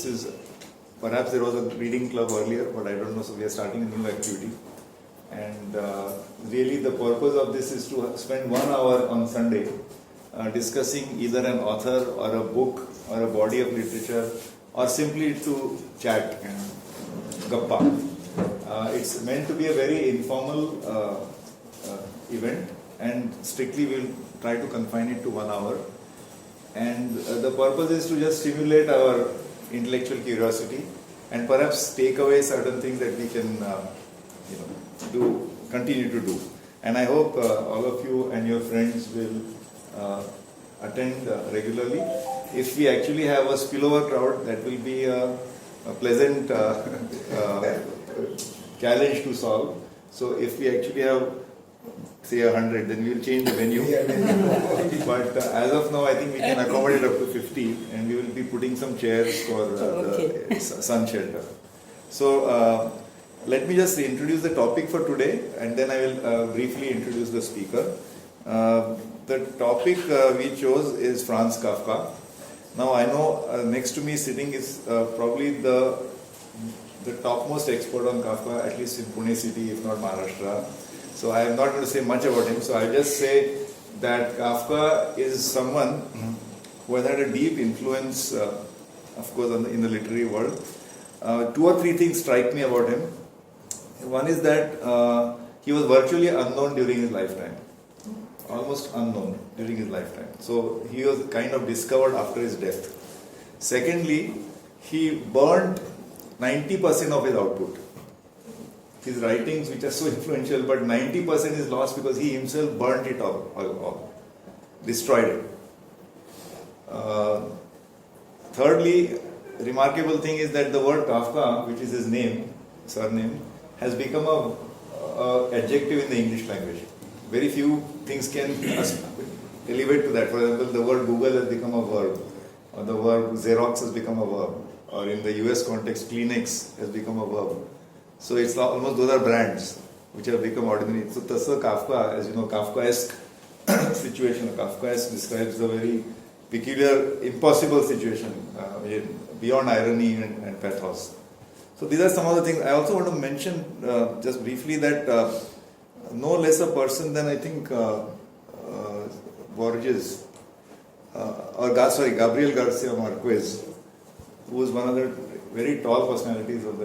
this is, perhaps there was a reading club earlier, but I don't know, so we are starting a new activity. And really the purpose of this is to spend 1 hour on Sunday discussing either an author or a book or a body of literature, or simply to chat, gappa. It's meant to be a very informal event, and strictly we'll try to confine it to 1 hour. And the purpose is to just stimulate our intellectual curiosity and perhaps take away certain things that we can continue to do. And I hope all of you and your friends will attend regularly. If we actually have a spillover crowd, that will be a pleasant challenge to solve. So if we actually have, say, 100, then we'll change the venue. But as of now, I think we can accommodate up to 50, and we will be putting some chairs for the sun shelter. So let me just introduce the topic for today, and then I will briefly introduce the speaker. The topic we chose is Franz Kafka. Now I know next to me sitting is probably the topmost expert on Kafka, at least in Pune city, if not Maharashtra. So I am not going to say much about him. So I'll just say that Kafka is someone who has had a deep influence, of course, in the literary world. 2 or 3 things strike me about him. One is that he was virtually unknown during his lifetime. Almost unknown during his lifetime. So he was kind of discovered after his death. Secondly, he burned 90% of his output. His writings, which are so influential, but 90% is lost because he himself burnt it all, destroyed it. Thirdly, remarkable thing is that the word Kafka, which is his name, surname, has become a adjective in the English language. Very few things can elevate to that. For example, the word Google has become a verb, or the verb Xerox has become a verb, or in the US context, Kleenex has become a verb. So it's almost, those are brands which have become ordinary. So Tassa Kafka, as you know, Kafkaesque situation. Kafkaesque describes a very peculiar, impossible situation, beyond irony and pathos. So these are some of the things. I also want to mention just briefly that no less a person than I think Borges, Gabriel Garcia Marquez, who was one of the very tall personalities of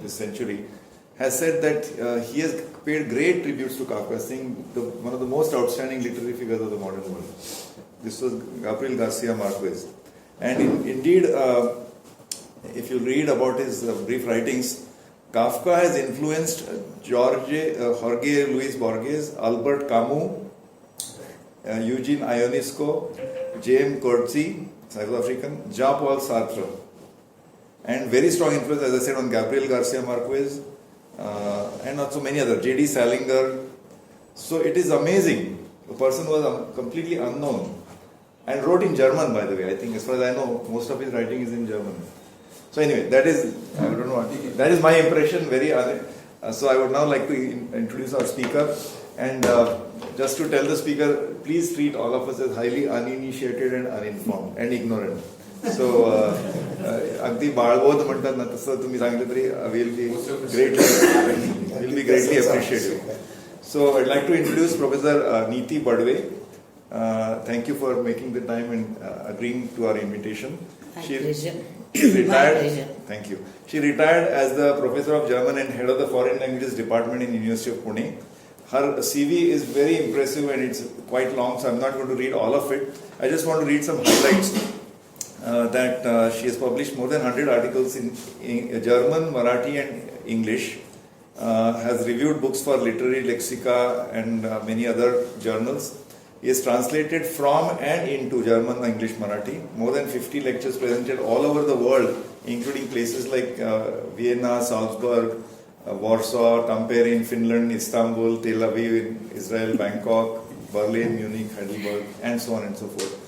this century, has said that he has paid great tributes to Kafka, saying one of the most outstanding literary figures of the modern world. This was Gabriel Garcia Marquez. And indeed, if you read about his brief writings, Kafka has influenced Jorge Luis Borges, Albert Camus, Eugene Ionesco, James Coetzee, South African, Jean-Paul Sartre. And very strong influence, as I said, on Gabriel Garcia Marquez and also many others, J.D. Salinger. So it is amazing. The person was completely unknown and wrote in German, by the way. I think, as far as I know, most of his writing is in German. So anyway, that is, I don't know, that is my impression. So I would now like to introduce our speaker. And just to tell the speaker, please treat all of us as highly uninitiated and uninformed and ignorant. So, अगदी बाळबोध म्हणतात ना तसं तुम्ही सांगितलं तरी will be greatly appreciated. So I'd like to introduce Professor Neeti Badwe. Thank you for making the time and agreeing to our invitation. She retired. Thank you. She retired as the Professor of German and Head of the Foreign Languages Department in University of Pune. Her CV is very impressive and it's quite long, so I'm not going to read all of it. I just want to read some highlights. That she has published more than 100 articles in German, Marathi and English, has reviewed books for literary lexica and many other journals. He has translated from and into German, English, Marathi. More than 50 lectures presented all over the world, including places like Vienna, Salzburg, Warsaw, Tampere in Finland, Istanbul, Tel Aviv in Israel, Bangkok, Berlin, Munich, Heidelberg, and so on and so forth.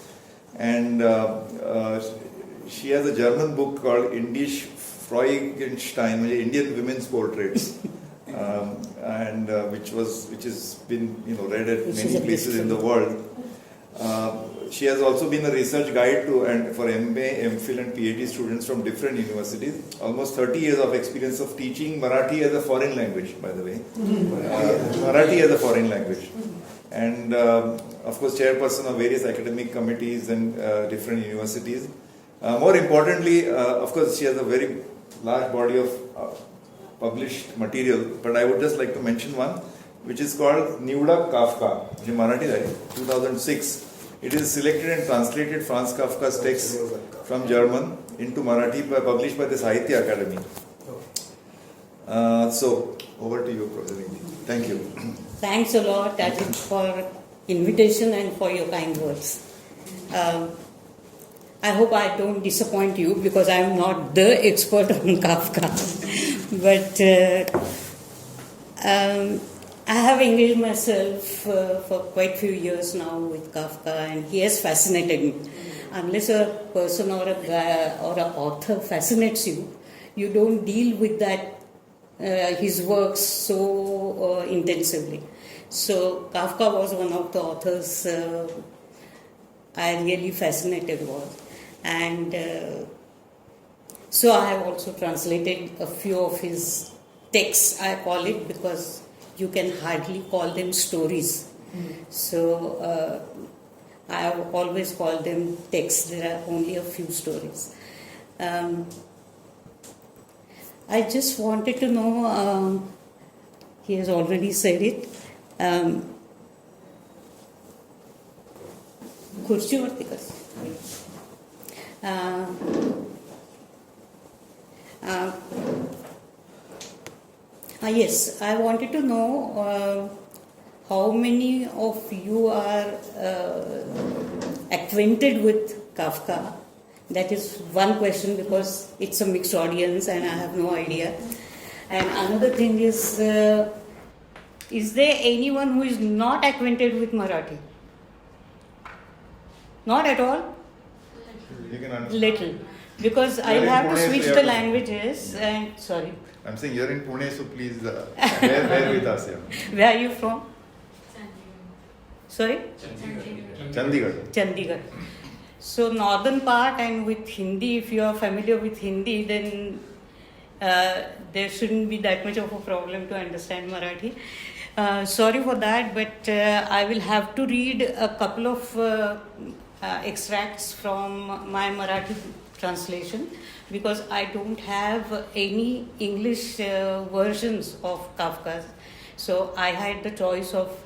And she has a German book called Indisch Freudenstein, Indian Women's Portraits, which has been read at many places in the world. she has also been a research guide to and for MA, MPhil and PhD students from different universities. Almost 30 years of experience of teaching Marathi as a foreign language, by the way. Marathi as a foreign language. And of course, chairperson of various academic committees and different universities. More importantly, of course, she has a very large body of published material, but I would just like to mention one, which is called Niwda Kafka, which is Marathi, 2006. It is selected and translated Franz Kafka's text from German into Marathi, published by the Sahitya Academy. So, over to you, Professor Neeti. Thank you. Thanks a lot, Ajit, for invitation and for your kind words. I hope I don't disappoint you because I am not the expert on Kafka. But I have engaged myself for quite a few years now with Kafka, and he has fascinated me. Unless a person or a guy or an author fascinates you, you don't deal with that his works so intensively. So Kafka was one of the authors I really fascinated was, and so I have also translated a few of his texts. I call it because you can hardly call them stories. So I have always called them texts. There are only a few stories. I just wanted to know, he has already said it, खुर्चीवरती कसं yes, I wanted to know how many of you are acquainted with Kafka. That is one question because it's a mixed audience and I have no idea. And another thing is there anyone who is not acquainted with Marathi? Not at all? Little. Because I have to switch the languages and sorry. I'm saying you're in Pune, so please bear with us. Yeah. Where are you from? Sorry? Chandigarh. Chandigarh. So northern part, and with Hindi, if you are familiar with Hindi, then there shouldn't be that much of a problem to understand Marathi. Sorry for that, but I will have to read a couple of extracts from my Marathi translation because I don't have any English versions of Kafka. So I had the choice of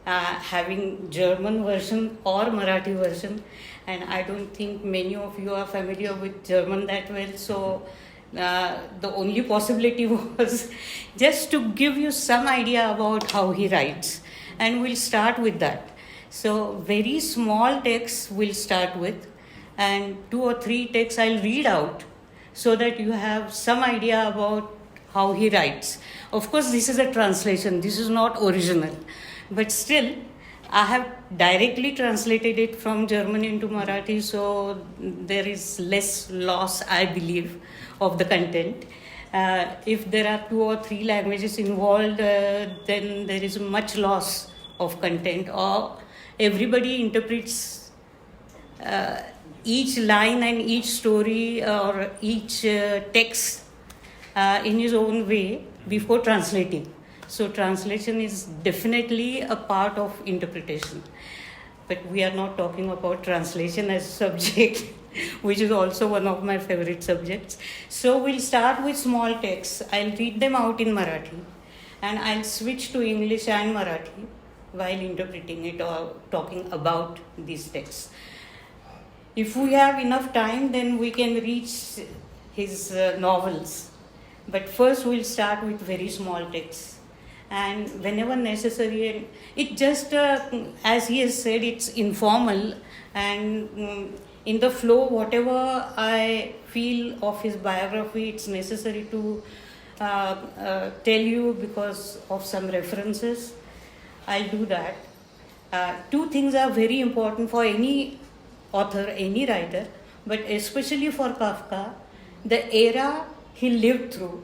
having German version or Marathi version, and I don't think many of you are familiar with German that well. So the only possibility was just to give you some idea about how he writes, and we'll start with that. So very small texts we'll start with, and 2 or 3 texts I'll read out so that you have some idea about how he writes. Of course, this is a translation, this is not original, but still I have directly translated it from German into Marathi, so there is less loss, I believe, of the content. If there are 2 or 3 languages involved, then there is much loss of content, or everybody interprets each line and each story or each text in his own way before translating. So translation is definitely a part of interpretation. But we are not talking about translation as a subject, which is also one of my favorite subjects. So we'll start with small texts. I'll read them out in Marathi, and I'll switch to English and Marathi while interpreting it or talking about these texts. If we have enough time, then we can reach his novels. But first we'll start with very small texts. And whenever necessary, it just, as he has said, it's informal, and in the flow, whatever I feel of his biography, it's necessary to tell you because of some references. I'll do that. 2 things are very important for any author, any writer, but especially for Kafka, the era he lived through.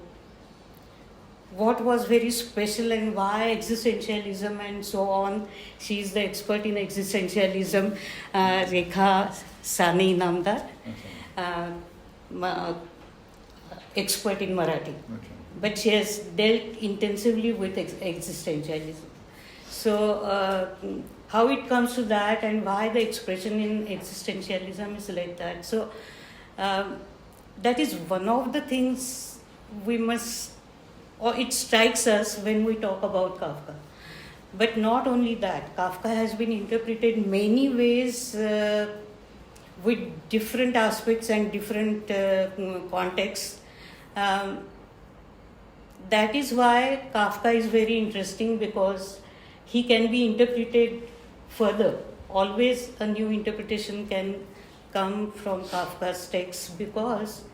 what was very special and why existentialism and so on. She is the expert in existentialism, Rekha Sani Namdar, expert in Marathi. Okay. But she has dealt intensively with existentialism. So how it comes to that and why the expression in existentialism is like that. So that is one of the things we must, or it strikes us when we talk about Kafka. But not only that, Kafka has been interpreted many ways with different aspects and different contexts. That is why Kafka is very interesting, because he can be interpreted further. Always a new interpretation can come from Kafka's text, because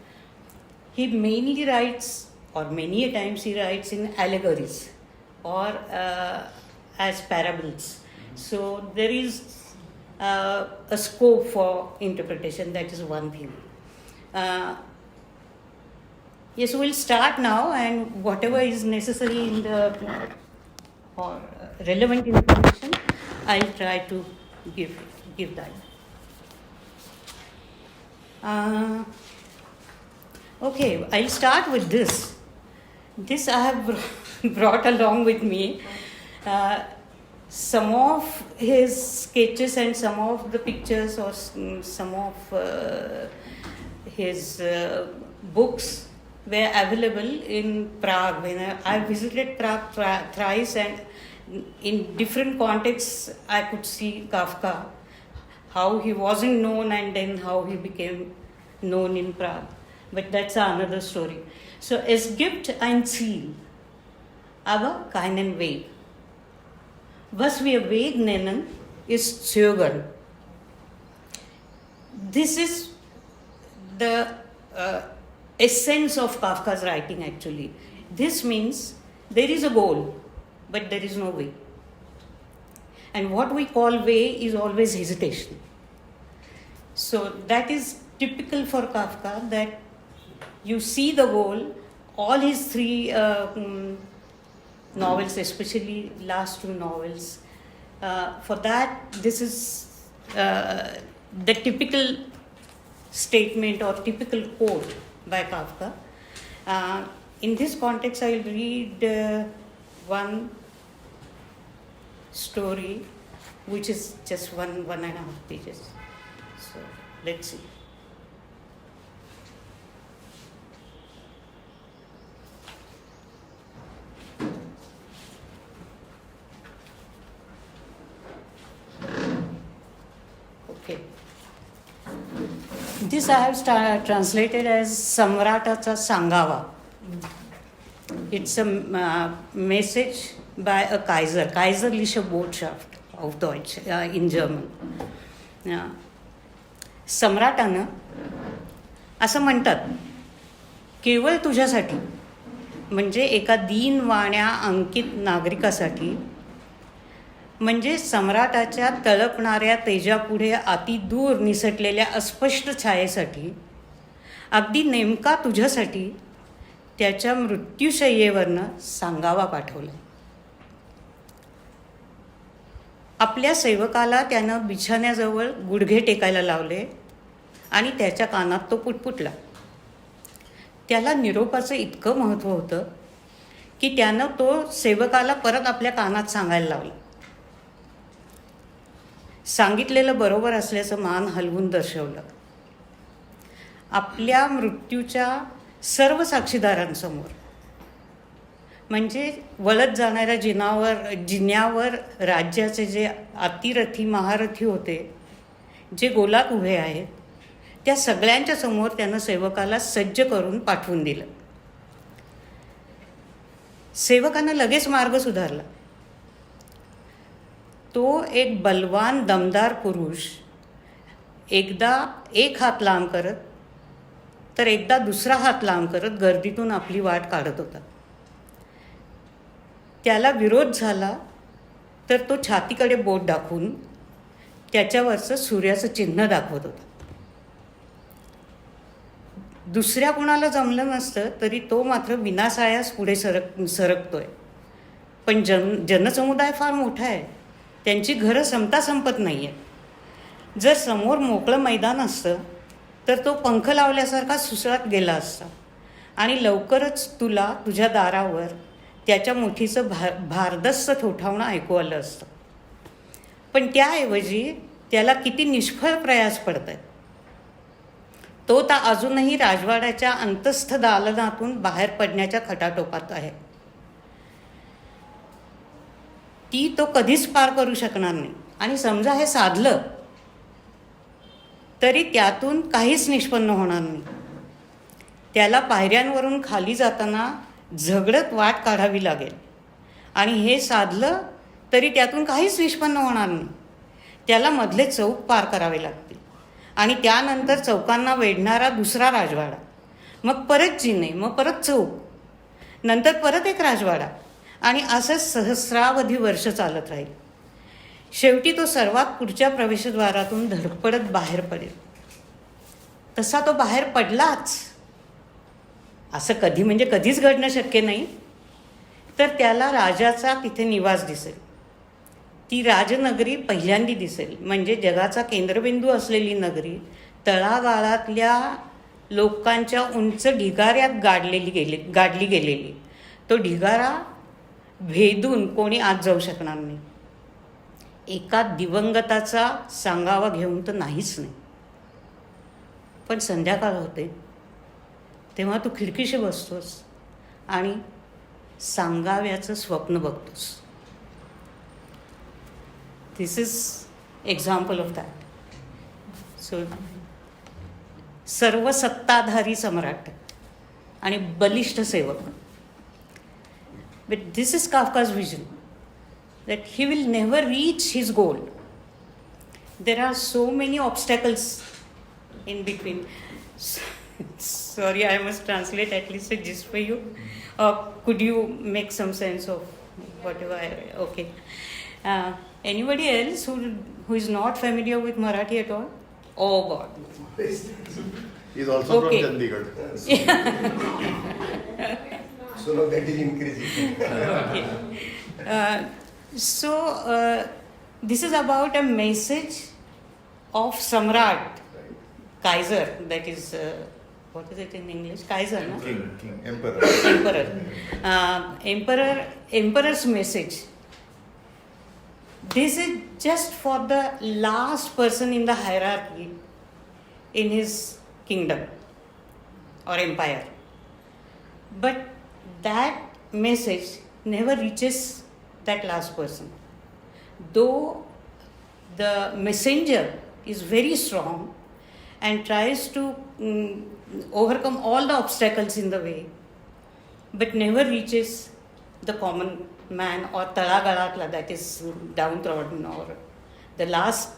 he mainly writes, or many a times he writes in allegories or as parables. So there is a scope for interpretation. That is one thing. Yes, we'll start now, and whatever is necessary in the or relevant information, I'll try to give that. Okay, I'll start with this. This I have brought along with me. Some of his sketches and some of the pictures, or some of his books were available in Prague. When I visited Prague thrice, and in different contexts I could see Kafka, how he wasn't known and then how he became known in Prague. But that's another story. So, es gibt ein Ziel, aber keinen Weg. Was wir Weg nennen, ist Zögern. This is the essence of Kafka's writing, actually. This means there is a goal, but there is no way. And what we call way is always hesitation. So that is typical for Kafka, that you see the goal. All his three novels, especially last two novels, for that, this is the typical statement or typical quote by Kafka. In this context, I will read one story, which is just one and a half pages. So let's see. Okay. This I have translated as Samratacha Sangava. It's a message by a Kaiser, Kaiserliche Botschaft auf Deutsch, in German. सम्राटानं असं म्हणतात, केवळ तुझ्यासाठी, म्हणजे एका दीनवाण्या अंकित नागरिकासाठी, म्हणजे सम्राटाच्या तळपणाऱ्या तेजापुढे अति दूर निसटलेल्या अस्पष्ट छायेसाठी, अगदी नेमका तुझ्यासाठी त्याच्या मृत्यूशय्येवरनं सांगावा पाठवला. आपल्या सेवकाला त्यानं बिछाण्याजवळ गुडघे टेकायला लावले आणि त्याच्या कानात तो पुटपुटला. त्याला निरोपाचं इतकं महत्त्व होतं की त्यानं तो सेवकाला परत आपल्या कानात सांगायला लावला. सांगितलेलं बरोबर असल्याचं मान हलवून दर्शवलं. आपल्या मृत्यूच्या सर्व साक्षीदारांसमोर, म्हणजे वळत जाणाऱ्या जिन्यावर राज्याचे जे अतिरथी महारथी होते, जे गोलात उभे आहेत, त्या सगळ्यांच्या समोर त्यानं सेवकाला सज्ज करून पाठवून दिलं. सेवकानं लगेच मार्ग सुधारला. तो एक बलवान दमदार पुरुष एकदा एक हात लांब करत तर एकदा दुसरा हात लांब करत गर्दीतून आपली वाट काढत होता. त्याला विरोध झाला तर तो छातीकडे बोट दाखवून त्याच्यावरचं सूर्याचं चिन्ह दाखवत होता. दुसऱ्या कोणाला जमलं नसतं तरी तो मात्र विनासायास पुढे सरकतोय. पण जनसमुदाय फार मोठा आहे, त्यांची घरं संपत नाही आहे. जर समोर मोकळं मैदान असतं तर तो पंख लावल्यासारखा सुसळत गेला असता आणि लवकरच तुला तुझ्या दारावर त्याच्या मुठीचं भारदस्त ठोठावणं ऐकू आलं असतं. पण त्याऐवजी त्याला किती निष्फळ प्रयास पडत आहेत. तो तर अजूनही राजवाड्याच्या अंतस्थ दालनातून बाहेर पडण्याच्या खटाटोपात आहे. ती तो कधीच पार करू शकणार नाही. आणि समजा हे साधलं तरी त्यातून काहीच निष्पन्न होणार नाही. त्याला पायऱ्यांवरून खाली जाताना झगडत वाट काढावी लागेल. आणि हे साधलं तरी त्यातून काहीच निष्पन्न होणार नाही. त्याला मधले चौक पार करावे लागतील आणि त्यानंतर चौकांना वेढणारा दुसरा राजवाडा, मग परत जिने, मग परत चौक, नंतर परत एक राजवाडा आणि असंच सहस्रावधी वर्ष चालत राहील. शेवटी तो सर्वात पुढच्या प्रवेशद्वारातून धडपडत बाहेर पडेल. तसा तो बाहेर पडलाच असं कधीच घडणं शक्य नाही. तर त्याला राजाचा तिथे निवास दिसेल. ती राजनगरी पहिल्यांदी दिसेल. म्हणजे जगाचा केंद्रबिंदू असलेली नगरी तळागाळातल्या लोकांच्या उंच ढिगाऱ्यात गाडली गेलेली. तो ढिगारा भेदून कोणी आत जाऊ शकणार नाही. एका दिवंगताचा सांगावा घेऊन तर नाहीच नाही. पण संध्याकाळ होते तेव्हा तू खिडकीशी बसतोस आणि सांगाव्याचं स्वप्न बघतोस. This is example of that. So सर्व सत्ताधारी सम्राट आणि बलिष्ठ सेवक. But this is Kafka's vision that he will never reach his goal. There are so many obstacles in between. Sorry, I must translate at least a gist for you. Could you make some sense of whatever? Okay. Anybody else who is not familiar with Marathi at all? Oh God. He's also Okay. from Chandigarh. So now that is increasing. Okay. So this is about a message of Samrat, Kaiser, that is, what is it in English? Kaiser, no? King, emperor. Emperor's message. This is just for the last person in the hierarchy in his kingdom or empire. But that message never reaches that last person. Though the messenger is very strong and tries to overcome all the obstacles in the way, but never reaches the common man or talagalatla, that is downtrodden, or the last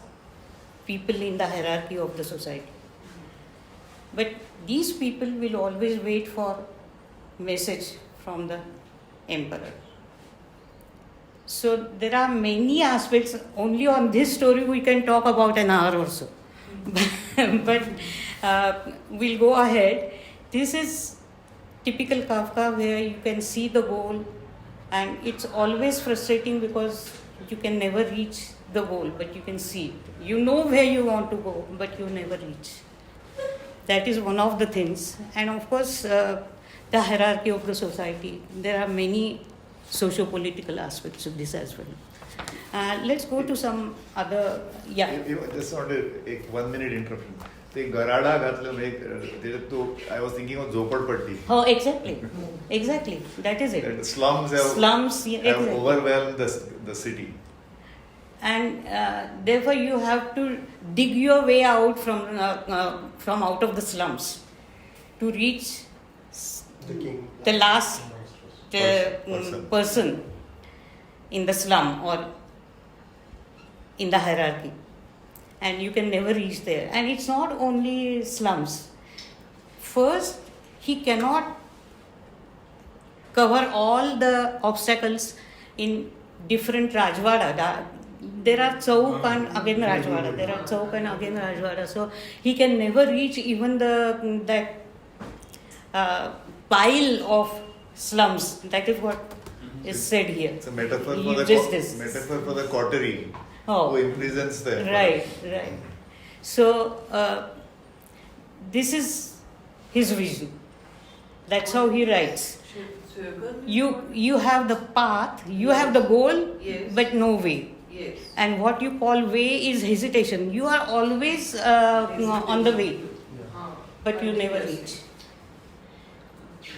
people in the hierarchy of the society. But these people will always wait for message from the emperor. So there are many aspects. Only on this story we can talk about an hour or so. But we'll go ahead. This is typical Kafka, where you can see the goal, and it's always frustrating because you can never reach the goal, but you can see it. You know where you want to go, but you never reach. That is one of the things. And of course, the hierarchy of the society. There are many socio-political aspects of this as well. Let's go to some other, yeah. Just want a 1 minute interruption. ते गराडा घातलं म्हणजे तो I was thinking of झोपडपट्टी. Oh, exactly. That is it. Slums have exactly. overwhelmed the city. And therefore you have to dig your way out from out of the slums to reach The king. the last person in the slum or in the hierarchy, and you can never reach there. And it's not only slums. First, he cannot cover all the obstacles in different rajwada. There are Chauk and again Rajwada. So he can never reach even that pile of slums. That is what is said here. It's a metaphor He for uses metaphor for the coterie Oh. who imprisons them. Right. So this is his vision. That's how he writes. You have the path, you have the goal, Yes. but no way. Yes. And what you call way is hesitation. You are always on the way, but you never reach.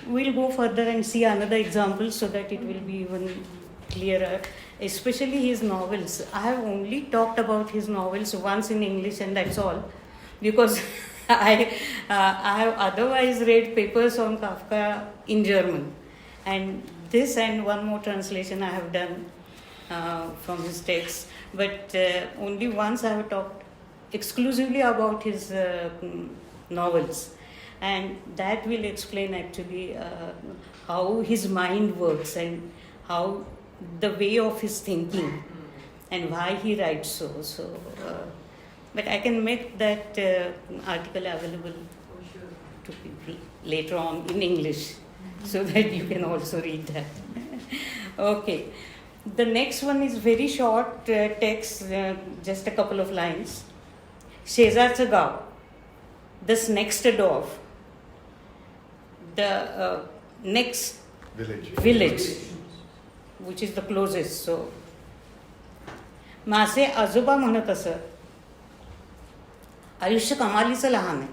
We'll go further and see another example so that it will be even clearer. Especially his novels. I have only talked about his novels once in English, and that's all, because I have otherwise read papers on Kafka in German, and this and one more translation I have done from his text. But only once I have talked exclusively about his novels, and that will explain actually how his mind works and how the way of his thinking and why he writes so. But I can make that article available to people later on in English so that you can also read that. Okay. The next one is very short text, just a couple of lines. शेजारचं गाव, this next door, the next village, which is the closest. So माझे आजोबा म्हणत असत, आयुष्य कमालीचं लहान आहे.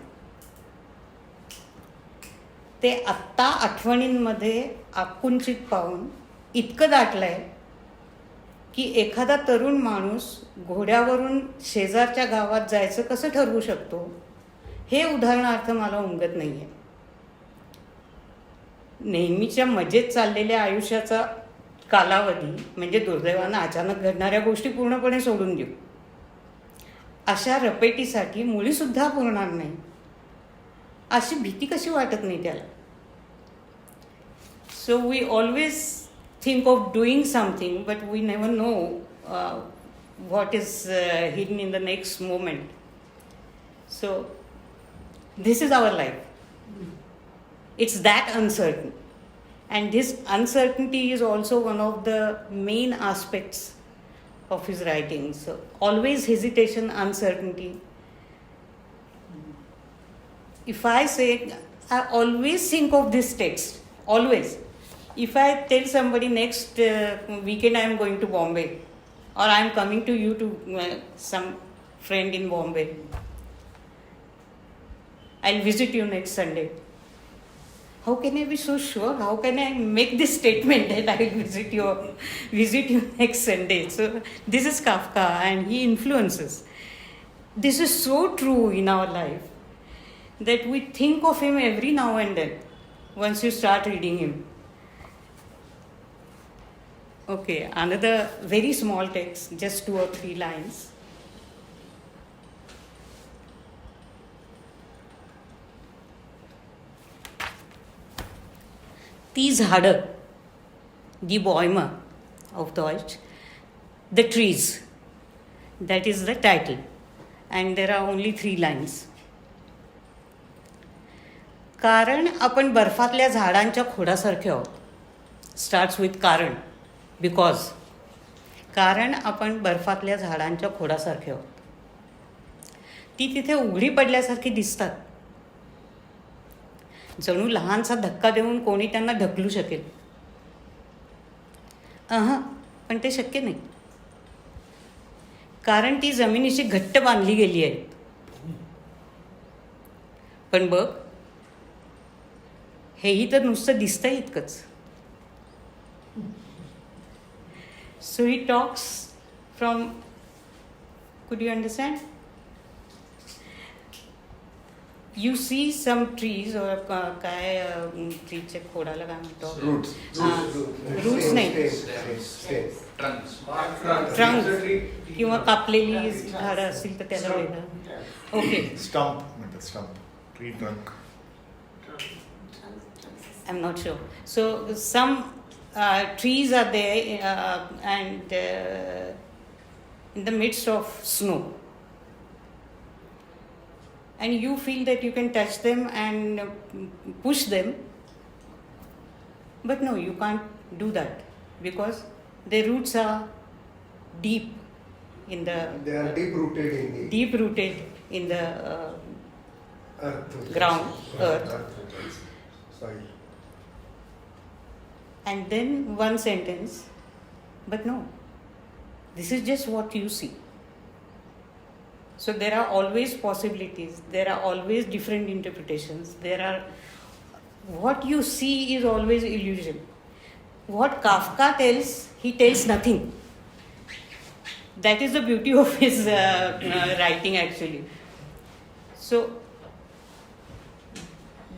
ते आत्ता आठवणींमध्ये आकुंचित पाहून इतकं दाटलंय की एखादा तरुण माणूस घोड्यावरून शेजारच्या गावात जायचं कसं ठरवू शकतो हे उदाहरणार्थ मला उमगत नाहीये. नेहमीच्या मजेत चाललेल्या आयुष्याचा कालावधी म्हणजे दुर्दैवानं अचानक घडणाऱ्या गोष्टी पूर्णपणे सोडून देऊ. अशा रपेटीसाठी मुळीसुद्धा पुरणार नाही अशी भीती कशी वाटत नाही त्याला. So we always think of doing something, but we never know what is hidden in the next moment. So this is our life. It's that uncertain, and this uncertainty is also one of the main aspects of his writing. So always hesitation, uncertainty. If I say, I always think of this text, always. If I tell somebody next weekend I am going to Bombay, or I am coming to you to some friend in Bombay, I'll visit you next Sunday. How can I be so sure? How can I make this statement that I will visit you next Sunday? So this is Kafka, and he influences. This is so true in our life that we think of him every now and then once you start reading him. Okay, another very small text, just 2 or 3 lines. ती झाडं, die Bäume auf Deutsch, the trees, that is the title, and there are only 3 lines. कारण आपण बर्फातल्या झाडांच्या खोडासारखे आहोत. Starts with कारण. Because कारण आपण बर्फातल्या झाडांच्या खोडासारखे आहोत. ती तिथे उघडी पडल्यासारखी दिसतात. जणू लहानसा धक्का देऊन कोणी त्यांना ढकलू शकेल. पण ते शक्य नाही, कारण ती जमिनीशी घट्ट बांधली गेली आहे. पण बघ, हेही तर नुसतं दिसतंय इतकंच. So he talks from, could you understand? You see some trees or काय ट्रीच्या खोडाला काय म्हणतो? रूट्स नाही, ट्रंक किंवा कापलेली झाडं असतील तर त्याला वेगळं. Okay, stump, tree trunk. I'm not sure. So some trees are there and in the midst of snow, and you feel that you can touch them and push them. But no, you can't do that because their roots are deep in the They are deep rooted in the deep rooted in the earth. ground, earth. Soil. And then one sentence, but no, this is just what you see. So there are always possibilities, there are always different interpretations, what you see is always illusion. What Kafka tells, he tells nothing. That is the beauty of his writing actually. So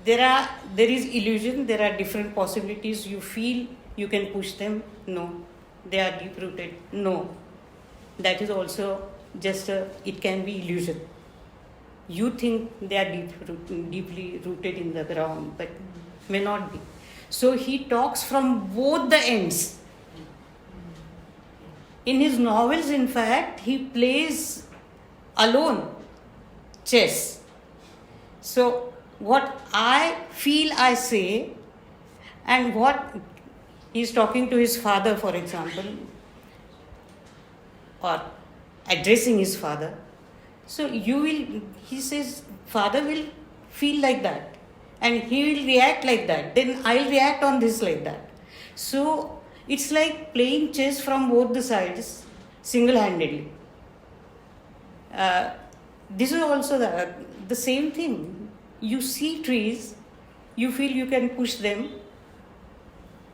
there is illusion, there are different possibilities. You feel you can push them, no. They are deep rooted, no. That is also just it can be illusion. You think they are deeply rooted in the ground, but may not be. So he talks from both the ends. In his novels, in fact, he plays alone chess. So what I feel, I say, and what he's talking to his father, for example, or addressing his father. So he says, father will feel like that and he will react like that. Then I'll react on this like that. So it's like playing chess from both the sides single-handedly. This is also the same thing. You see trees, you feel you can push them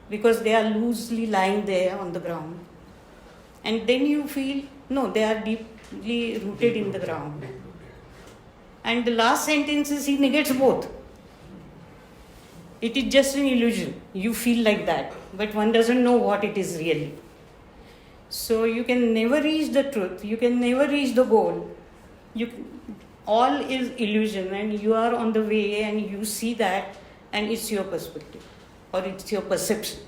because they are loosely lying there on the ground. And then you feel, no, they are deeply rooted in the ground. And the last sentence is he negates both. It is just an illusion. You feel like that, but one doesn't know what it is really. So you can never reach the truth. You can never reach the goal. All is illusion, and you are on the way and you see that, and it's your perspective or it's your perception.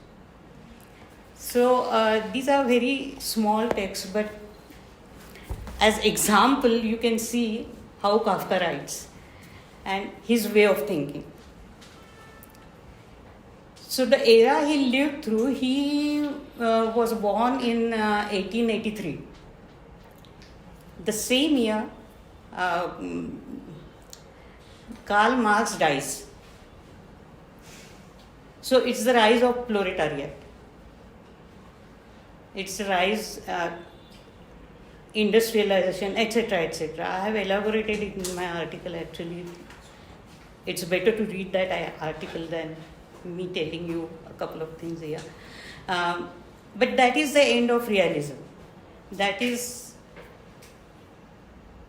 So these are very small texts, but as example, you can see how Kafka writes and his way of thinking. So the era he lived through, he was born in 1883. The same year, Karl Marx dies. So it's the rise of proletariat. It's the rise, industrialization, etc., etc. I have elaborated it in my article actually. It's better to read that article than me telling you a couple of things here. But that is the end of realism.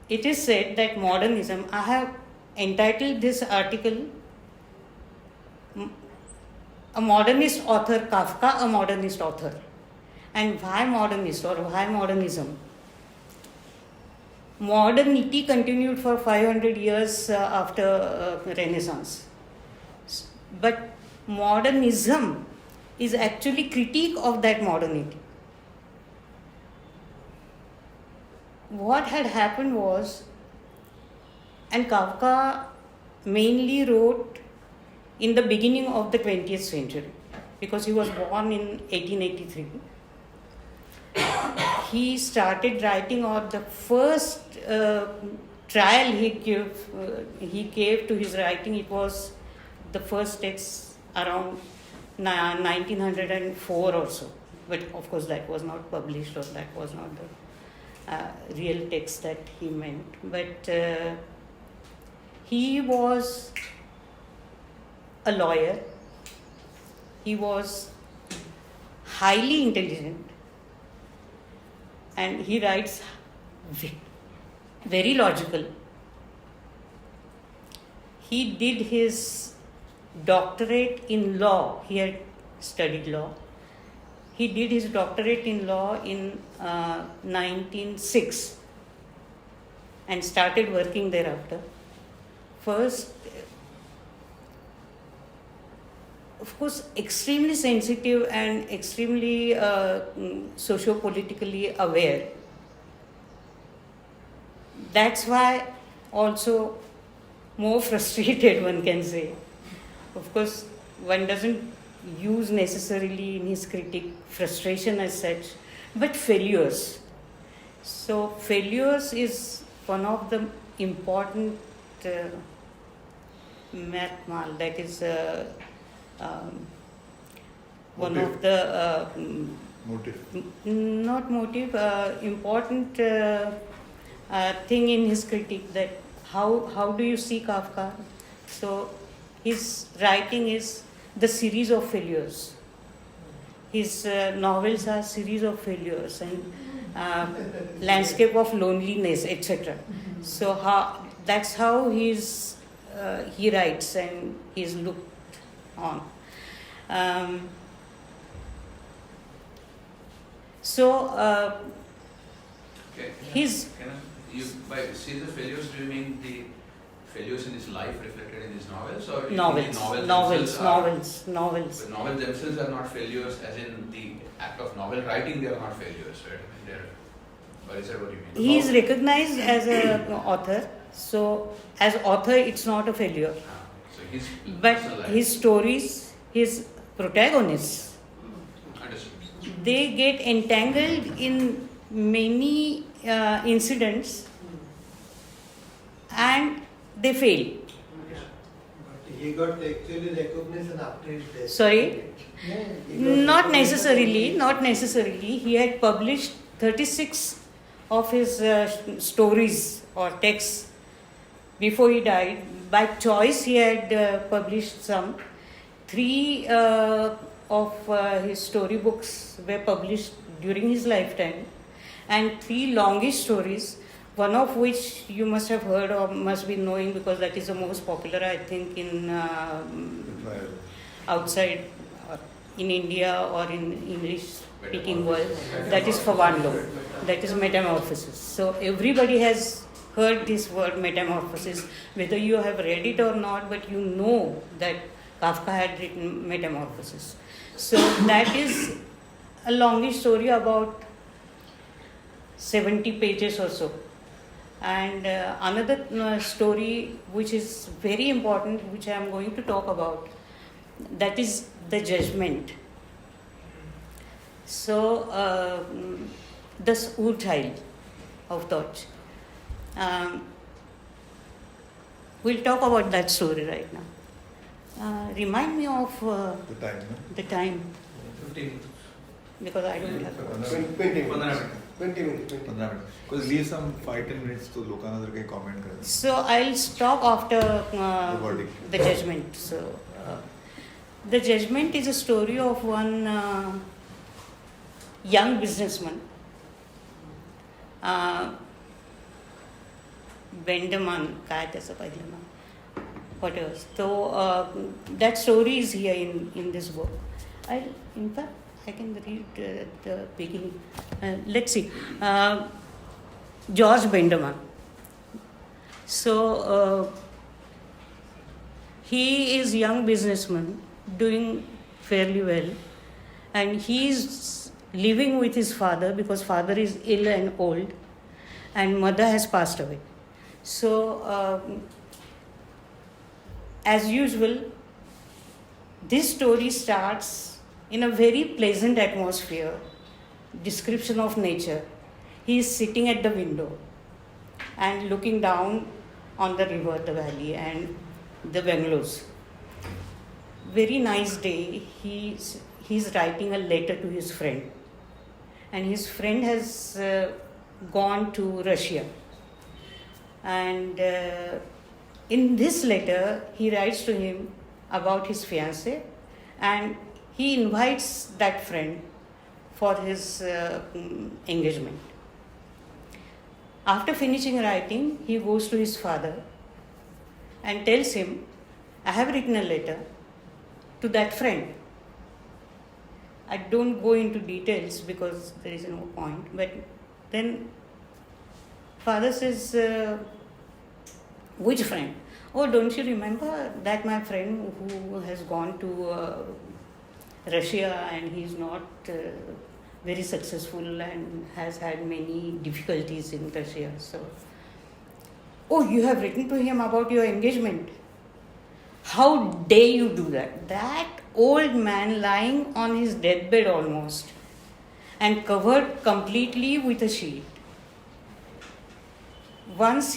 It is said that modernism, I have entitled this article, A Modernist Author, Kafka, a Modernist Author. And why modernist or why modernism? Modernity continued for 500 years after Renaissance. But modernism is actually critique of that modernity. What had happened was, and Kafka mainly wrote in the beginning of the 20th century because he was born in 1883. He started writing, or the first trial he gave to his writing, it was the first text around 1904 or so. But of course that was not published, or that was not the real text that he meant. But he was a lawyer. He was highly intelligent. And he writes very logical. He did his doctorate in law. He had studied law. He did his doctorate in law in 1906 and started working thereafter. First, of course, extremely sensitive and extremely socio-politically aware. That's why also more frustrated, one can say. Of course, one doesn't use necessarily in his critique frustration as such, but failures. So, failures is one of the important matmal, that is one Motive. of the Motive. not motive, important thing in his critique, that how do you see Kafka? So his writing is the series of failures. His novels are series of failures and landscape of loneliness, etc. So that's how he writes and he's looked on. Okay. His By series of failures, do you mean the failures in his life reflected in his novels, or novels. But novels themselves are not failures, as in the act of novel writing. They are not failures, right? I mean, or is that what you mean? He is recognized as an author. So, as author, it's not a failure. So his But personal life. his stories, his protagonists, Understood. they get entangled in many incidents and they fail. But he got actually recognition after his death. Sorry? Yeah, he got Not recognition. necessarily. He had published 36 of his stories or texts before he died. By choice, he had published some. 3 of his storybooks were published during his lifetime, and 3 longish stories, one of which you must have heard or must be knowing because that is the most popular, I think, in outside in India or in English-speaking world. That is Favando. That is Metamorphosis. So everybody has heard this word Metamorphosis, whether you have read it or not, but you know that Kafka had written Metamorphosis. So that is a longish story about 70 pages or so. And another story which is very important, which I am going to talk about, that is the judgment. So, das Urteil of Deutsch. We'll talk about that story right now. Remind me of The time, no? the time, 15. because I don't have. 20 minutes. 20 minutes. 15 minutes. Because leave some 5-10 minutes to लोकांना जर काही comment करायचं. So I'll stop after The verdict. the judgment. So the judgment is a story of one young businessman, Benderman, काय त्याचं पहिलं नाव, whatever. So that story is here in this book. In fact, I can read the beginning. Let's see. George Benderman. So he is young businessman doing fairly well, and he is living with his father because father is ill and old, and mother has passed away. So as usual, this story starts in a very pleasant atmosphere, description of nature. He is sitting at the window and looking down on the river, the valley, and the bungalows. Very nice day. He's writing a letter to his friend, and his friend has gone to Russia. And in this letter, he writes to him about his fiancée, and he invites that friend for his engagement. After finishing writing, he goes to his father and tells him, I have written a letter to that friend. I don't go into details because there is no point, but then father says, which friend? Oh, don't you remember that my friend who has gone to Russia and he's not very successful and has had many difficulties in Russia. So "Oh, you have written to him about your engagement? How dare you do that?" That old man lying on his deathbed almost and covered completely with a sheet. Once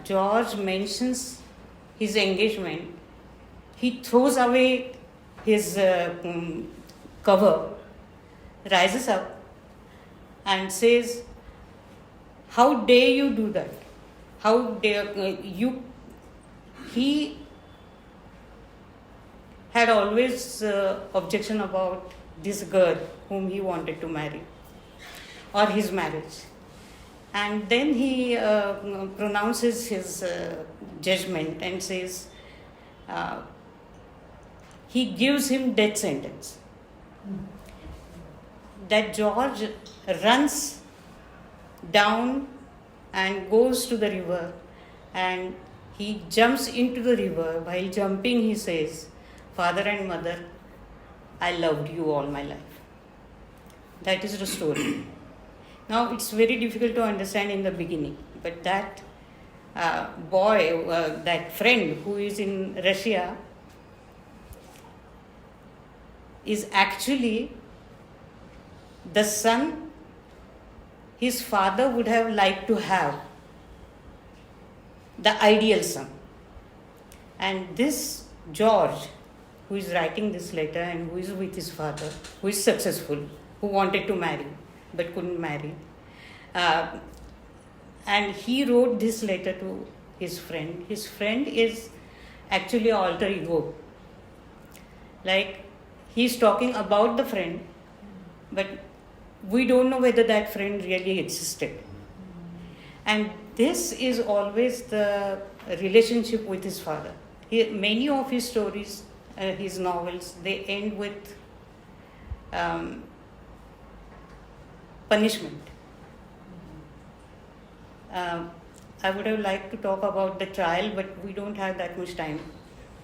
George mentions his engagement, he throws away his cover, rises up and says, "How dare you do that? How dare you?" He had always objection about this girl whom he wanted to marry or his marriage. And then he pronounces his judgment and says, he gives him death sentence. That George runs down and goes to the river, and he jumps into the river. While jumping, he says, "Father and mother, I loved you all my life." That is the story. Now, it's very difficult to understand in the beginning, but that boy, that friend who is in Russia, is actually the son his father would have liked to have, the ideal son. And this George, who is writing this letter and who is with his father, who is successful, who wanted to marry but couldn't marry, and he wrote this letter to his friend. His friend is actually an alter ego. Like, he's talking about the friend, but we don't know whether that friend really existed. And this is always the relationship with his father. Many of his stories, his novels, they end with punishment. I would have liked to talk about the trial, but we don't have that much time.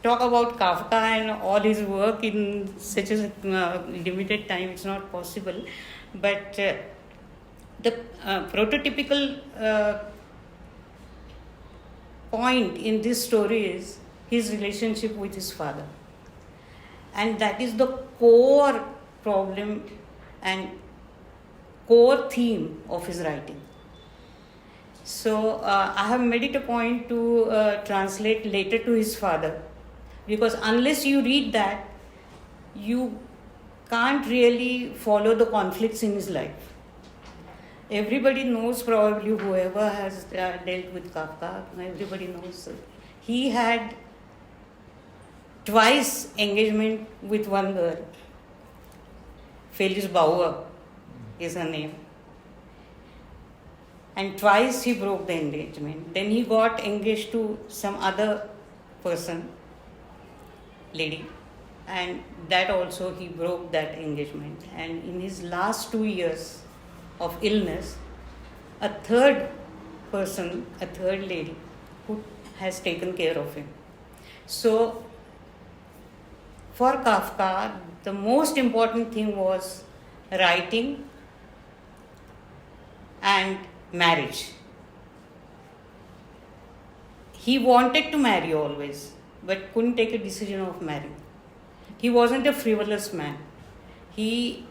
Talk about Kafka and all his work in such a limited time, it's not possible. But the prototypical point in this story is his relationship with his father. And that is the core problem and core theme of his writing. So I have made it a point to translate later to his father, because unless you read that, you can't really follow the conflicts in his life. Everybody knows, probably whoever has dealt with Kafka, everybody knows. He had twice engagement with one girl. Felice Bauer is her name. And twice he broke the engagement. Then he got engaged to some other person, lady, and that also he broke that engagement. And in his last 2 years of illness, a third person, a third lady, who has taken care of him. So for Kafka, the most important thing was writing and marriage. He wanted to marry always, but couldn't take a decision of marrying. He wasn't a frivolous man. He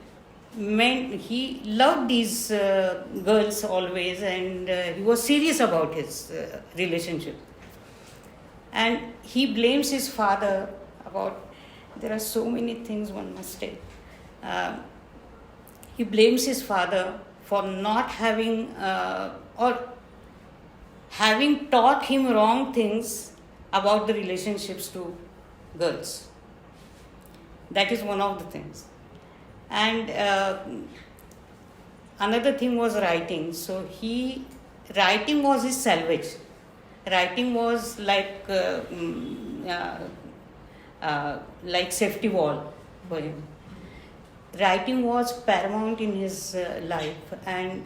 loved these girls always, and he was serious about his relationship. And he blames his father about, there are so many things one must take. He blames his father for not having or having taught him wrong things about the relationships to girls. That is one of the things. And another thing was writing. So writing was his salvage. Writing was like safety wall for him. Writing was paramount in his life, and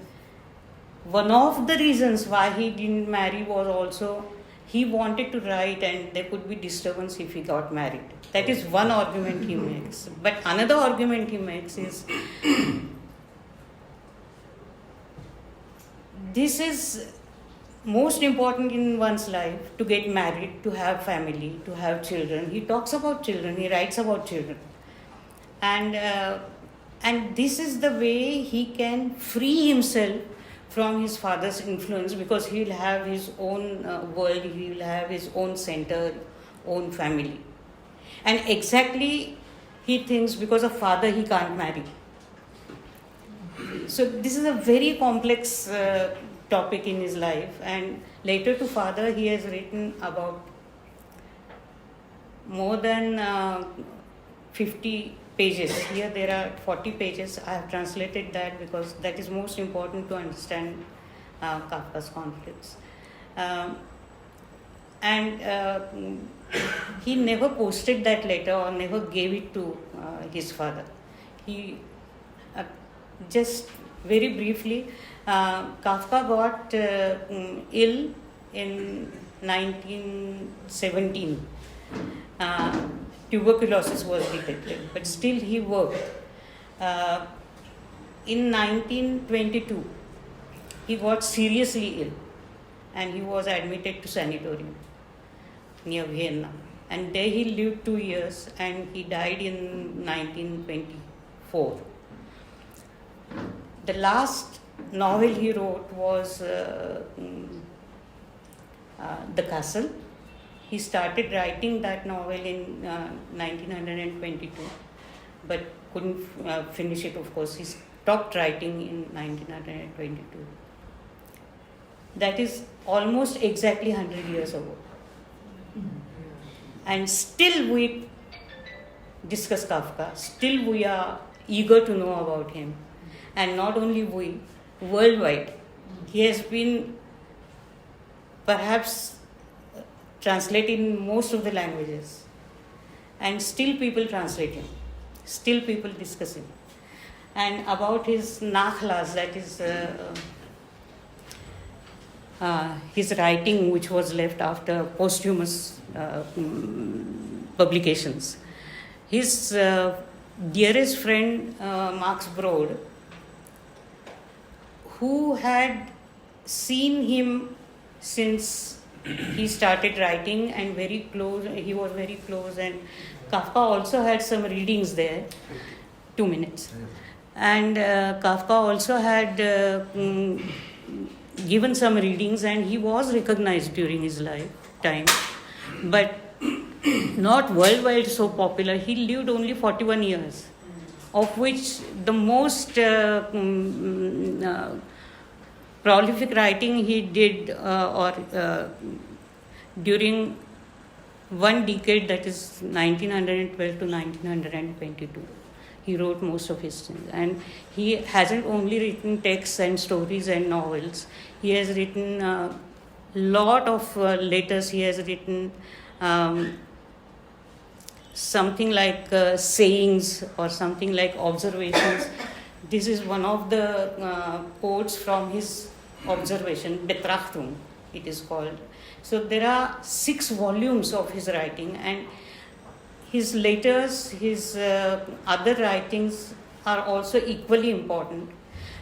one of the reasons why he didn't marry was also he wanted to write and there could be disturbance if he got married. That is one argument he makes. But another argument he makes is this is most important in one's life, to get married, to have family, to have children. He talks about children, he writes about children. And this is the way he can free himself from his father's influence, because he will have his own world, he will have his own center, own family. And exactly he thinks because of father he can't marry. So this is a very complex topic in his life, and later to father he has written about more than 50 pages. Here there are 40 pages. I have translated that because that is most important to understand Kafka's conflicts. He never posted that letter or never gave it to his father. He just very briefly, Kafka got ill in 1917. Tuberculosis was detected, but still he worked. In 1922, he got seriously ill and he was admitted to sanatorium near Vienna. And there he lived 2 years and he died in 1924. The last novel he wrote was The Castle. He started writing that novel in 1922, but couldn't finish it, of course. He stopped writing in 1922. That is almost exactly 100 years ago. And still we discuss Kafka, still we are eager to know about him. And not only we, worldwide. He has been perhaps translated in most of the languages. And still people translate him. Still people discuss him. And about his Nakhlas, that is his writing which was left after posthumous publications. His dearest friend, Max Brod, who had seen him since he started writing and very close, he was very close, and Kafka also had some readings there. 2 minutes. And Kafka also had given some readings and he was recognized during his lifetime, but not worldwide so popular. He lived only 41 years, of which the most prolific writing he did during one decade, that is 1912 to 1922. He wrote most of his things. And he hasn't only written texts and stories and novels. He has written a lot of letters. He has written something like sayings or something like observations. This is one of the quotes from his observation, Betrachtung, it is called. So there are 6 volumes of his writing, and his letters, his other writings are also equally important.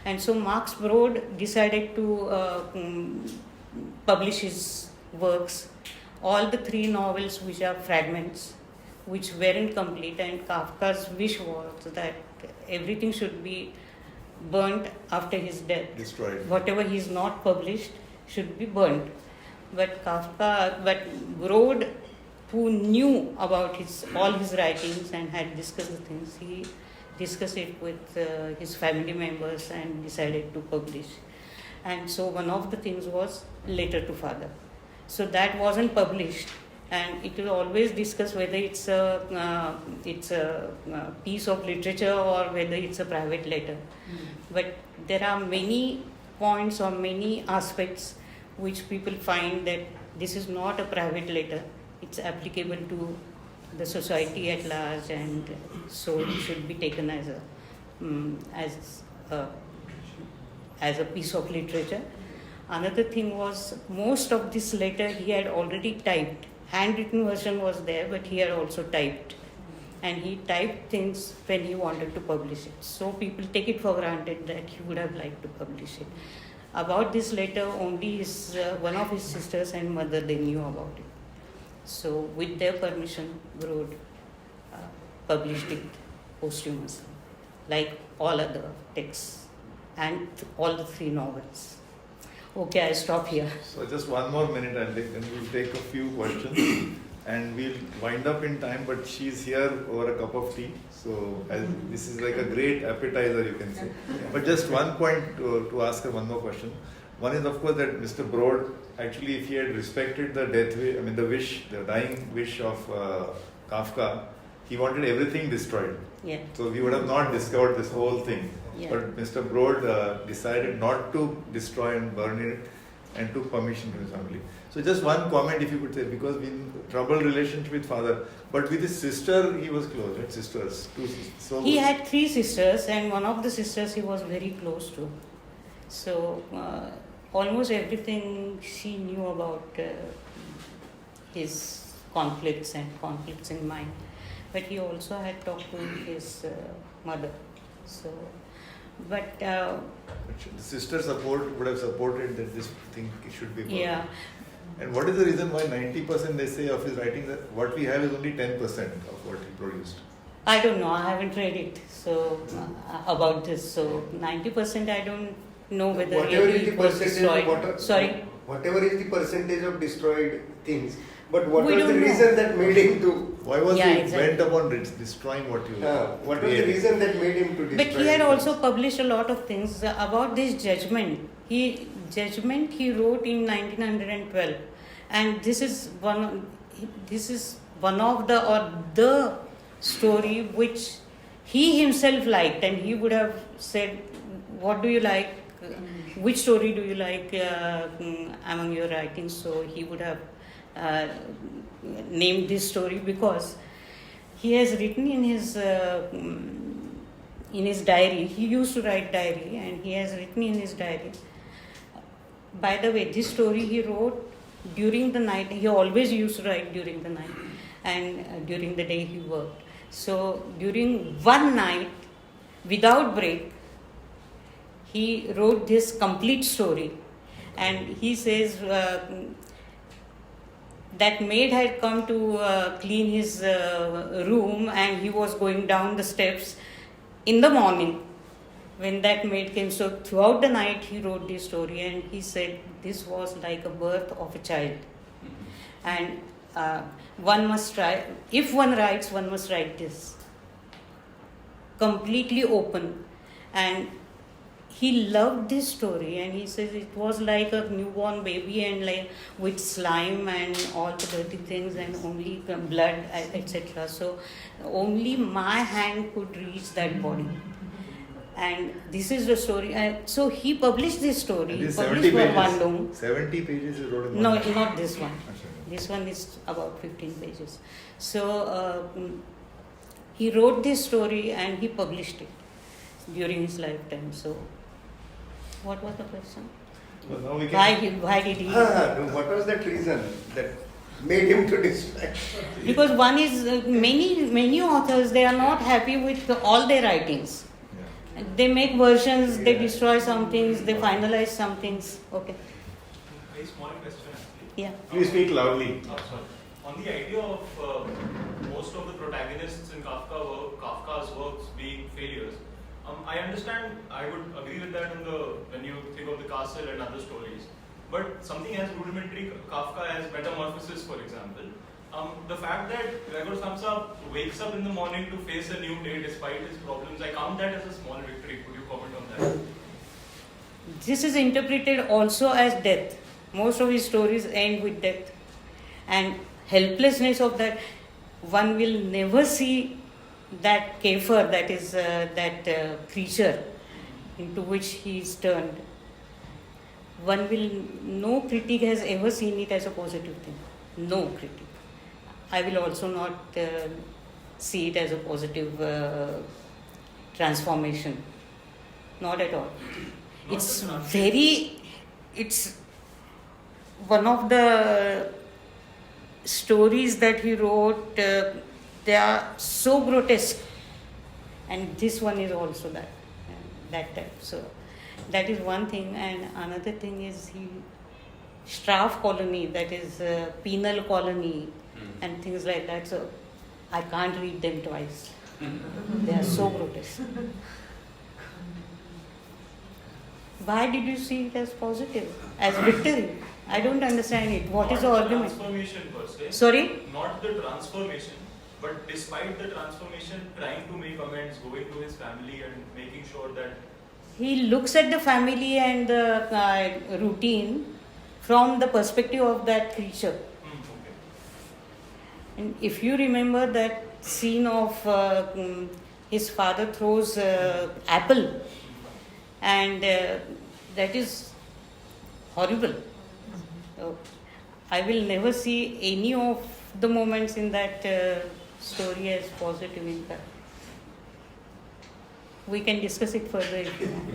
And so Max Brod decided to publish his works, all the 3 novels which are fragments, which weren't complete, and Kafka's wish was that everything should be burnt after his death. Destroyed. Whatever he is not published should be burnt. But Brod, who knew about all his writings and had discussed the things, he discussed it with his family members and decided to publish. And so one of the things was Letter to Father. So that wasn't published, and it will always discuss whether it's a piece of literature or whether it's a private letter. But there are many points or many aspects which people find that this is not a private letter. It's applicable to the society at large, and so it should be taken as a piece of literature. Another thing was, most of this letter he had already typed. Handwritten version was there, but he had also typed. And he typed things when he wanted to publish it. So people take it for granted that he would have liked to publish it. About this letter, only one of his sisters and mother, they knew about it. So with their permission, Broad published it posthumously, like all other texts and all the 3 novels. Okay, I stop here. So just one more minute, I'll take, then we'll take a few questions and we'll wind up in time. But she's here over a cup of tea, so this is like a great appetizer, you can say. But just one point to ask her one more question. One is, of course, that Mr. Broad, actually, if he had respected the the dying wish of Kafka, he wanted everything destroyed. Yeah. So we would have not discovered this whole thing. Yeah. But Mr. Broad decided not to destroy and burn it and took permission from his family. So just one comment, if you could say, because we in troubled relationship with father, but with his sister he was close, right? Sisters, 2 sisters. So He had 3 sisters, and one of the sisters he was very close to. So almost everything she knew about his conflicts in mind. But he also had talked to his mother. So, but the sister would have supported that this thing should be burned. yeah. And what is the reason why 90% they say of his writing, that what we have is only 10% of what he produced? I don't know. I haven't read it so about this. So 90% I don't know whether Whatever is it the was percentage destroyed. Sorry. Whatever is the percentage of destroyed things, but what We was the don't know. reason that made him to? Why was Yeah, he exactly. bent upon destroying what you What was the created? reason that made him to destroy? But he had it? also published a lot of things about this judgment. He wrote in 1912, and this is one of the story which he himself liked, and he would have said, "What do you like? Which story do you like among your writings?" So he would have named this story because he has written in his diary. He used to write diary, and he has written in his diary. By the way, this story he wrote during the night. He always used to write during the night, and during the day he worked. So during one night, without break, he wrote this complete story. And he says that maid had come to clean his room, and he was going down the steps in the morning when that maid came. So throughout the night he wrote this story, and he said this was like a birth of a child. And one must try, if one writes, one must write this completely open. And he loved this story, and he says it was like a newborn baby, and like with slime and all the dirty things and only blood, etc. So only my hand could reach that body. And this is the story. So he published this story. And this He 70 published for one pages. long. 70 pages he wrote in No, one. not this one. Actually. This one is about 15 pages. So he wrote this story and he published it during his lifetime. So what was the question? Well, now we can. Why did he? What was that reason that made him to destroy? Because one is many authors, they are not happy with all their writings. Yeah. They make versions, they destroy some things, they finalize some things. Okay. Very small question actually. Yeah. Please speak loudly. Sorry. On the idea of most of the protagonists in Kafka's works being failures, I understand, I would agree with that when you think of the castle and other stories. But something as rudimentary, Kafka as Metamorphosis, for example, the fact that Gregor Samsa wakes up in the morning to face a new day despite his problems, I count that as a small victory. Could you comment on that? This is interpreted also as death. Most of his stories end with death. And helplessness of that, one will never see that kafir, that is that creature into which he is turned. No critic has ever seen it as a positive thing. No critic. I will also not see it as a positive transformation. Not at all. It's one of the stories that he wrote, they are so grotesque, and this one is also that type. So That is one thing, and another thing is Strafe colony, that is penal colony, and things like that. So I can't read them twice. They are so grotesque. Why did you see it as positive, as victory? I don't understand it. What is the argument? Transformation per se. Sorry? Not the transformation, but despite the transformation, trying to make amends, going to his family and making sure that He looks at the family and the routine from the perspective of that creature. okay. And if you remember that scene of his father throws apple, and that is horrible. So, I will never see any of the moments in that story as positive impact. We can discuss it further if you want.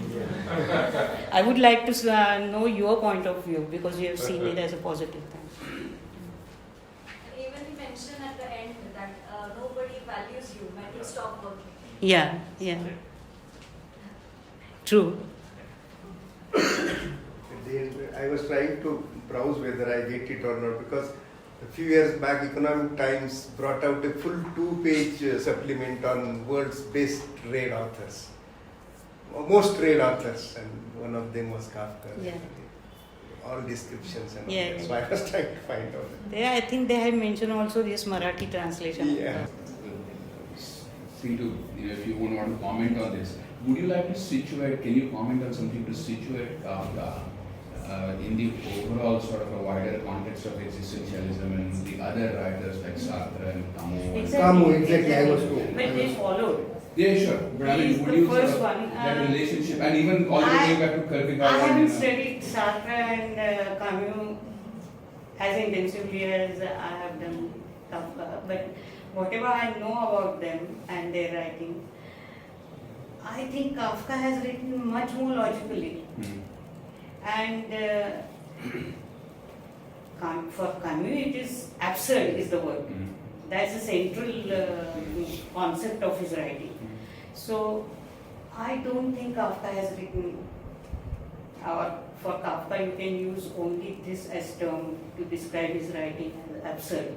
I would like to know your point of view because you have seen it as a positive thing. Even you mentioned at the end that nobody values you when you stop working. Yeah, yeah. True. At the end, I was trying to browse whether I get it or not because a few years back, Economic Times brought out a full 2-page supplement on world's best read authors, most read authors, and one of them was Kafka. Yeah. All descriptions and all Yeah, that. yeah. So I was trying to find out. I think they had mentioned also this Marathi translation. Yeah. Free to, if you want to comment on this, would you like to situate? Can you comment on something to situate Kafka in the overall sort of a wider context of existentialism and the other writers like Sartre and Camus? Camus, exactly, I was told. But they followed. Yeah, sure. But I He's mean, would the you first sort of one, that relationship and even all the way back to Kierkegaard? I haven't and, studied Sartre and Camus as intensively as I have done Kafka, but whatever I know about them and their writing, I think Kafka has written much more logically. And for Camus, it is absurd, is the word. That's the central concept of his writing. So, I don't think Kafka has written, or for Kafka, you can use only this as term to describe his writing as absurd.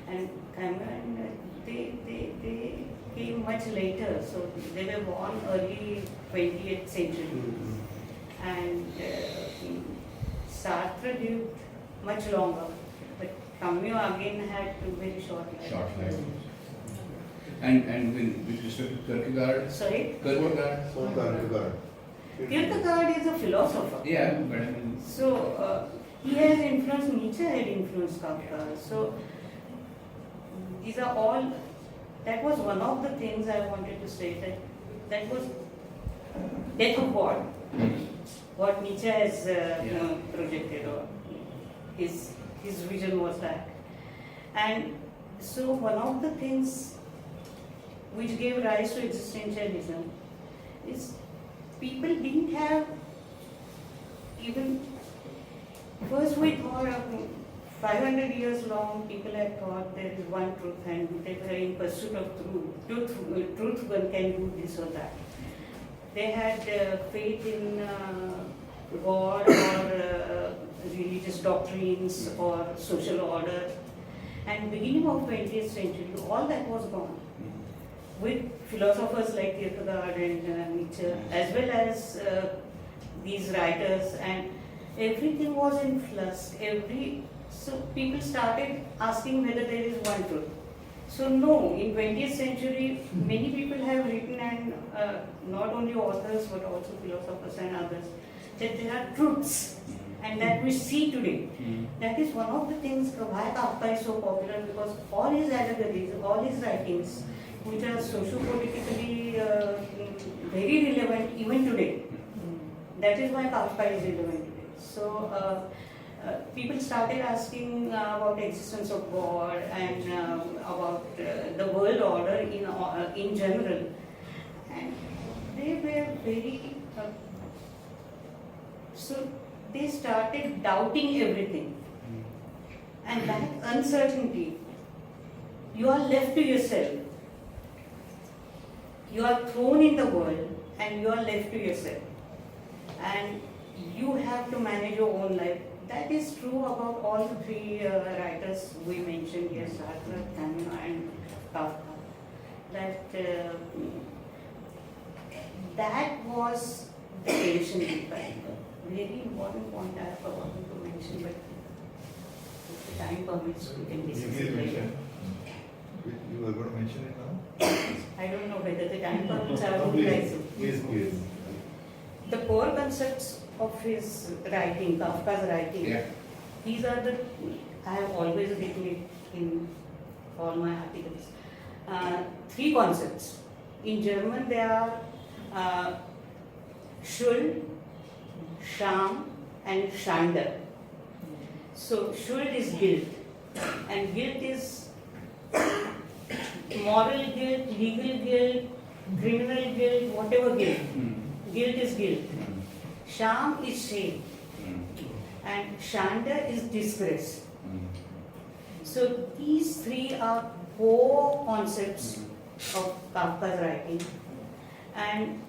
And Camus, they came much later, so they were born early 20th century. And Sartre lived much longer, but Camus again had two very short lives. Short life. And with respect to Kierkegaard? Sorry? Kierkegaard? Kierkegaard is a philosopher. Yeah, but I mean... So, he has influenced, Nietzsche had influenced Kafka. So, these are all, that was one of the things I wanted to say, that was death of God. What Nietzsche has projected, or his vision was that. And so one of the things which gave rise to existentialism is people didn't have even, first we thought 500 years long people had thought there is one truth and they were in pursuit of truth one can do this or that. They had faith in God or religious doctrines or social order. And beginning of 20th century, all that was gone. With philosophers like Kierkegaard and Nietzsche, as well as these writers, and everything was in flux. So people started asking whether there is one truth. So no, in 20th century, many people have written, and not only authors but also philosophers and others, that there are truths, and that we see today. That is one of the things why Kafka is so popular, because all his allegories, all his writings, which are socio-politically very relevant even today. That is why Kafka is relevant today. So people started asking about existence of God and about the world order in general, and they were very so they started doubting everything, and that uncertainty, you are left to yourself. You are thrown in the world and you are left to yourself. and you have to manage your own life. That is true about all the three writers we mentioned here, Sartre, Kafka and Kafka. That was the tension impact. Very important point I have forgotten to mention, but if the time permits, we can discuss it later. You were going to mention it now? I don't know whether the time permits, I would like to. Please. The core concepts of his writing, Kafka's writing, Yeah. these are the, I have always written it in all my articles. Three concepts. In German, they are Schuld, Scham, and Schande. So, Schuld is guilt, and guilt is moral guilt, legal guilt, criminal guilt, whatever guilt. Guilt is guilt. Sham is shame, and Schande is disgrace. So these three are core concepts of Kafka's writing, and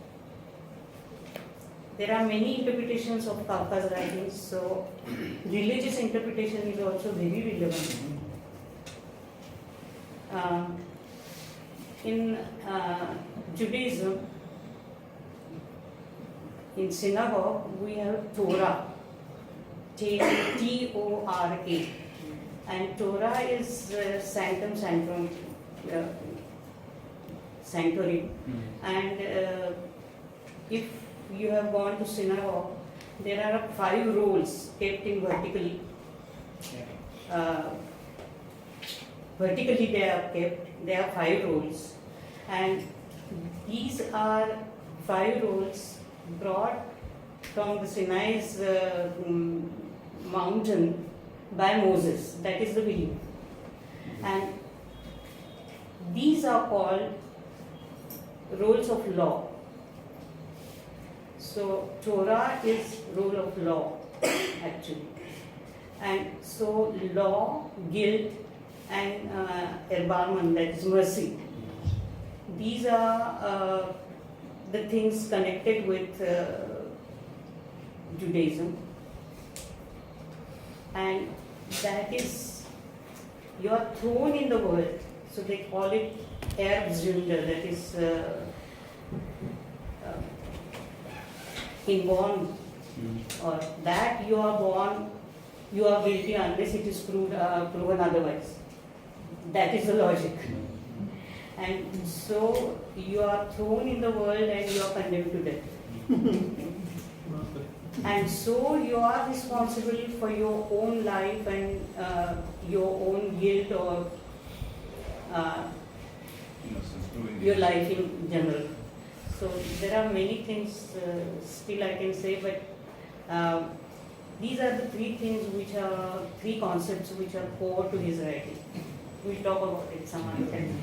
there are many interpretations of Kafka's writings. So religious interpretation is also very relevant. In Judaism, in synagogue, we have Torah, T-O-R-A, and Torah is sanctum sanctorum, sanctuary. And if you have gone to synagogue, there are 5 rolls kept in vertically. Vertically they are kept. There are 5 rolls, and these are 5 rolls brought from the Sinai's mountain by Moses. That is the belief. And these are called rolls of law. So Torah is roll of law actually. And so law, guilt, and erbarmen, that is mercy. These are the things connected with Judaism, and that is, you are thrown in the world. So they call it Erbsünde, that is inborn, or that you are born, you are guilty unless it is proven otherwise. That is the logic. And so you are thrown in the world and you are condemned to death. And so you are responsible for your own life and your own guilt or your life in general. So there are many things still I can say, but these are the 3 things which are 3 concepts which are core to his writing. We'll talk about it some other time.